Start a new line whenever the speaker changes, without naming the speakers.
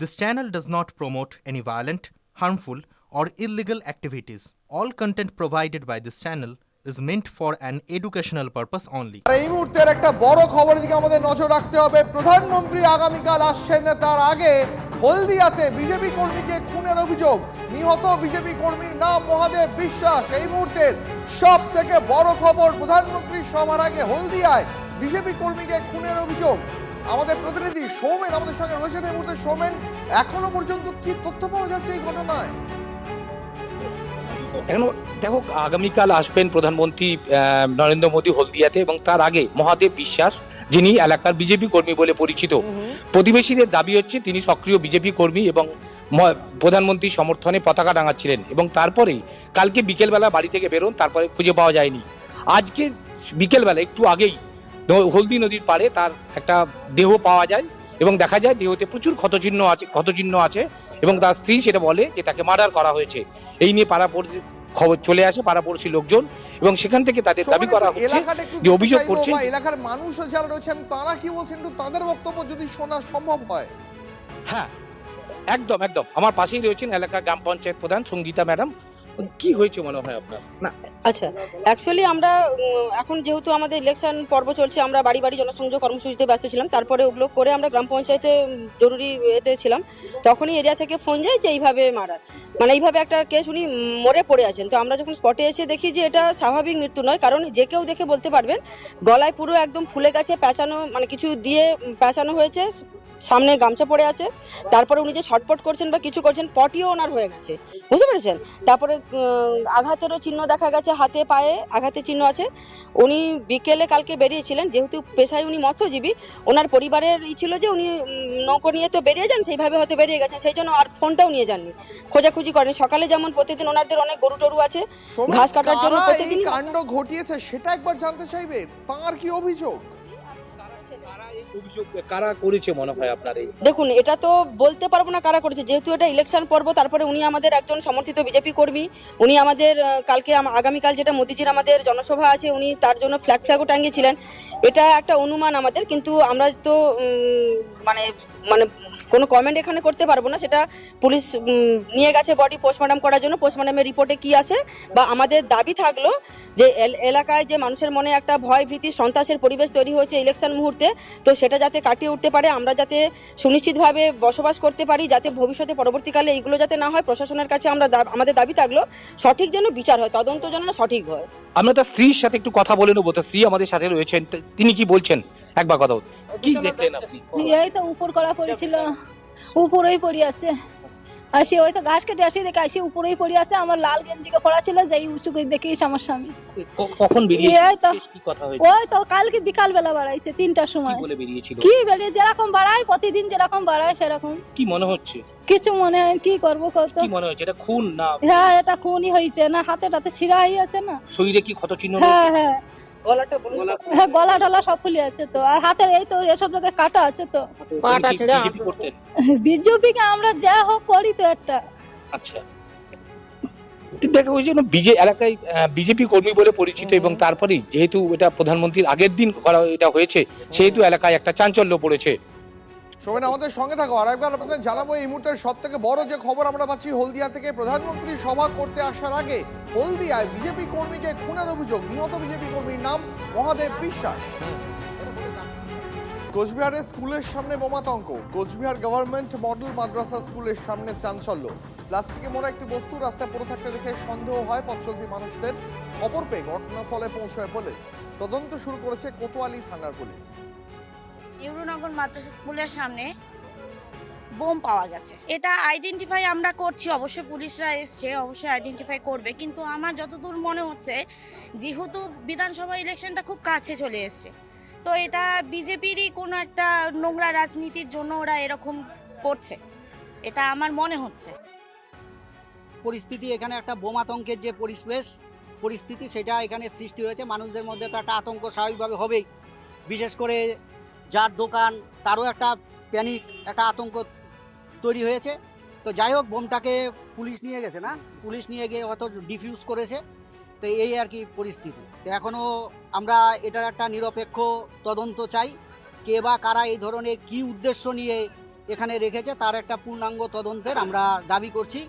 This channel does not promote any violent, harmful, or illegal activities. All content provided by this channel is meant for an educational purpose only.
এই মুহূর্তের একটা বড় খবরের দিকে আমাদের নজর রাখতে হবে। প্রধানমন্ত্রী আগামীকাল আসছেন, তার আগে হলদিয়াতে বিজেপি কর্মীকে খুনের অভিযোগ। নিহত বিজেপি কর্মীর নাম মহাদেব বিশ্বাস। এই মুহূর্তের সব থেকে বড় খবর, প্রধানমন্ত্রীর সভার আগে হলদিয়ায় বিজেপি কর্মীকে খুনের অভিযোগ। আমাদের প্রতিনিধি সৌমেন আমাদের সঙ্গে রয়েছেন এই মুহূর্তে। সৌমেন, এখনো পর্যন্ত কি তথ্য পাওয়া যাচ্ছে এই ঘটনায়?
এখন দেখো, আগামীকাল আসবেন প্রধানমন্ত্রী নরেন্দ্র মোদী হলদিয়াতে, এবং তার আগে মহাদেব বিশ্বাস, যিনি এলাকার বিজেপি কর্মী বলে পরিচিত, প্রতিবেশীদের দাবি হচ্ছে তিনি সক্রিয় বিজেপি কর্মী এবং প্রধানমন্ত্রীর সমর্থনে পতাকা টাঙাচ্ছিলেন, এবং তারপরেই কালকে বিকেলবেলা বাড়ি থেকে বেরোন, তারপরে খুঁজে পাওয়া যায়নি। আজকে বিকেলবেলা একটু আগেই হলদি নদীর পাড়ে তার একটা দেহ পাওয়া যায়, এবং দেখা যায় দেহতে প্রচুর ক্ষতচিহ্ন আছে, এবং তার স্ত্রী সেটা বলে যে তাকে মার্ডার করা হয়েছে। এই নিয়ে পাড়াপড়শি খবর চলে আসে, পাড়াপড়শি লোকজন, এবং সেখান থেকে তাদের দাবি করা হচ্ছে যে অভিযোগ করছে
এলাকার মানুষ যারা রয়েছেন তারা কি বলছেন, একটু তাদের বক্তব্য যদি শোনা সম্ভব হয়।
হ্যাঁ, একদম একদম আমার পাশেই রয়েছেন এলাকার গ্রাম পঞ্চায়েত প্রধান সঙ্গীতা ম্যাডাম। কি হয়েছে মনে হয় আপনার?
না, আচ্ছা, অ্যাকচুয়ালি আমরা এখন যেহেতু আমাদের ইলেকশন পর্ব চলছে, আমরা বাড়ি বাড়ি জনসংযোগ কর্মসূচিতে ব্যস্ত ছিলাম। তারপরে ওগুলো করে আমরা গ্রাম পঞ্চায়েতে জরুরি এতে ছিলাম। তখনই এরিয়া থেকে ফোন যায় যে এইভাবে মারার, মানে এইভাবে একটা কেস, উনি মরে পড়ে আছেন। তো আমরা যখন স্পটে এসে দেখি যে এটা স্বাভাবিক মৃত্যু নয়, কারণ যে কেউ দেখে বলতে পারবেন গলায় পুরো একদম ফুলে গেছে, প্যাঁচানো, মানে কিছু দিয়ে প্যাঁচানো হয়েছে, সামনে গামছা পড়ে আছে। তারপরে উনি যে ছটপট করছেন বা কিছু করছেন, পটিও ওনার হয়ে গেছে, বুঝতে পেরেছেন। তারপরে আঘাতেরও চিহ্ন দেখা গেছে, হাতে পায়ে আঘাতের চিহ্ন আছে। উনি বিকেলে কালকে বেরিয়েছিলেন, যেহেতু পেশায় উনি মৎস্যজীবী, ওনার পরিবারের ছিল যে উনি নৌকো নিয়ে তো বেরিয়ে যান, সেইভাবে হয়তো বেরিয়ে গেছেন, সেই জন্য আর ফোনটাও নিয়ে যাননি, খোঁজাখুঁজি করেন। সকালে যেমন প্রতিদিন ওনাদের অনেক গরু টরু আছে, ঘাস কাটার জন্য প্রতিদিন
কাণ্ড ঘটিয়েছে সেটা একবার জানতে চাইবে, তার কি অভিযোগ?
কারা করেছে মনে হয় আপনার?
দেখুন, এটা তো বলতে পারবো না কারা করেছে, যেহেতু এটা ইলেকশন পর্ব। তারপরে উনি আমাদের একজন সমর্থিত বিজেপি কর্মী। উনি আমাদের কালকে আগামীকাল যেটা মোদিজির আমাদের জনসভা আছে, উনি তার জন্য ফ্ল্যাগও টাঙিয়েছিলেন। এটা একটা অনুমান আমাদের, কিন্তু আমরা তো মানে মানে কোনো কমেন্ট এখানে করতে পারবো না। সেটা পুলিশ নিয়ে গেছে বডি পোস্টমর্টম করার জন্য। পোস্টমর্টমের রিপোর্টে কি আসে, বা আমাদের দাবি থাকলো যে এলাকায় যে মানুষের মনে একটা ভয় ভীতি সন্ত্রাসের পরিবেশ তৈরি হয়েছে ইলেকশন মুহূর্তে, তো সেটা যাতে কাটিয়ে উঠতে পারে, আমরা যাতে সুনিশ্চিতভাবে বসবাস করতে পারি, যাতে ভবিষ্যতে পরবর্তীকালে এইগুলো যাতে না হয়, প্রশাসনের কাছে আমরা আমাদের দাবি থাকলো সঠিক যেন বিচার হয়, তদন্ত যেন সঠিক হয়।
আমরা তার স্ত্রীর সাথে একটু কথা বলে নেবো। তার স্ত্রী আমাদের সাথে রয়েছেন, তিনি কি বলছেন একবার কথা বলুন। কি দেখলেন আপনি?
এই তো উপর করা পড়েছিল, উপরেই পড়ে আছে। আসি ওই তো ঘাস কেটে আসি দেখে আসি উপরেই পড়ে আছে। আমার লাল গেঞ্জিকে পড়া ছিল, যাই উঁচু করে দেখি আমার স্বামী।
কখন বেরিয়েছে?
এই তো
কি কথা হয়েছে?
ওই তো কালকে বিকাল বেলা বাড়াইছে 3টার সময়।
কি বলে বেরিয়েছিল?
কি বেরিয়ে যেরকম বাড়ায় প্রতিদিন যেরকম বাড়ায় সেরকম।
কি মনে হচ্ছে?
কিছু মনে হয় কি করবো কত।
কি মনে হচ্ছে? এটা খুন না?
হ্যাঁ, এটা খুনই হয়েছে। না হাতে টাতে ছিঁড়া হয়ে আছে না?
শরীরে কি ক্ষত চিহ্ন?
হ্যাঁ হ্যাঁ,
হ্যাঁ,
গলা টলা সব ফুলে আছে তো, আর হাতে এই তো এসব জায়গায় কাটা আছে তো।
পাটা ছেড়ে
বিজেপি করতেন?
বিজেপিকে আমরা যা হোক করি তো একটা।
আচ্ছা, দেখো ওই জন্য এলাকায় বিজেপি কর্মী বলে পরিচিত, এবং তারপরেই যেহেতু এটা প্রধানমন্ত্রীর আগের দিন করা এটা হয়েছে, সেহেতু এলাকায় একটা চাঞ্চল্য পড়েছে।
সবাই আমাদের সঙ্গে থাকো। আর একবার আপনাদের জানাবো, এই মুহূর্তের সব থেকে বড় যে খবর আমরা পাচ্ছি হলদিয়া থেকে, প্রধানমন্ত্রী সভা করতে আসার আগে হলদিয়ায় বিজেপি কর্মীকে খুনের অভিযোগ। নিহত বিজেপি কর্মীর নাম মহাদেব বিশ্বাস। কোচবিহারের স্কুলের সামনে বোমাতঙ্ক। কোচবিহার গভর্নমেন্ট মডেল মাদ্রাসা স্কুলের সামনে চাঞ্চল্য। প্লাস্টিকে মোড়া একটি বস্তু রাস্তায় পড়ে থাকতে দেখে সন্দেহ হয় পথচলতি মানুষদের। খবর পেয়ে ঘটনাস্থলে পৌঁছায় পুলিশ। তদন্ত শুরু করেছে কোতোয়ালি থানার পুলিশ।
ইউরোনগর মাদ্রাসা স্কুলের সামনে বোম পাওয়া গেছে। এটা আইডেন্টিফাই আমরা করছি, অবশ্যই পুলিশরা এসছে, অবশ্যই আইডেন্টিফাই করবে। কিন্তু আমার যতদূর মনে হচ্ছে, যেহেতু বিধানসভা ইলেকশনটা খুব কাছে চলে এসছে, তো এটা বিজেপিরই কোনো একটা নোংরা রাজনীতির জন্য ওরা এরকম করছে, এটা আমার মনে হচ্ছে।
পরিস্থিতি এখানে একটা বোমাতঙ্কের যে পরিস্থিতি সেটা এখানে সৃষ্টি হয়েছে। মানুষদের মধ্যে তো একটা আতঙ্ক স্বাভাবিকভাবে হবেই, বিশেষ করে যার দোকান তারও একটা প্যানিক, একটা আতঙ্ক তৈরি হয়েছে। তো যাই হোক, বোমটাকে পুলিশ নিয়ে গেছে, না পুলিশ নিয়ে গিয়ে হয়তো ডিফিউজ করেছে। তো এই আর কি পরিস্থিতি। তো এখনও আমরা এটার একটা নিরপেক্ষ তদন্ত চাই, কে বা কারা এই ধরনের কি উদ্দেশ্য নিয়ে এখানে রেখেছে তার একটা পূর্ণাঙ্গ তদন্তের আমরা দাবি করছি।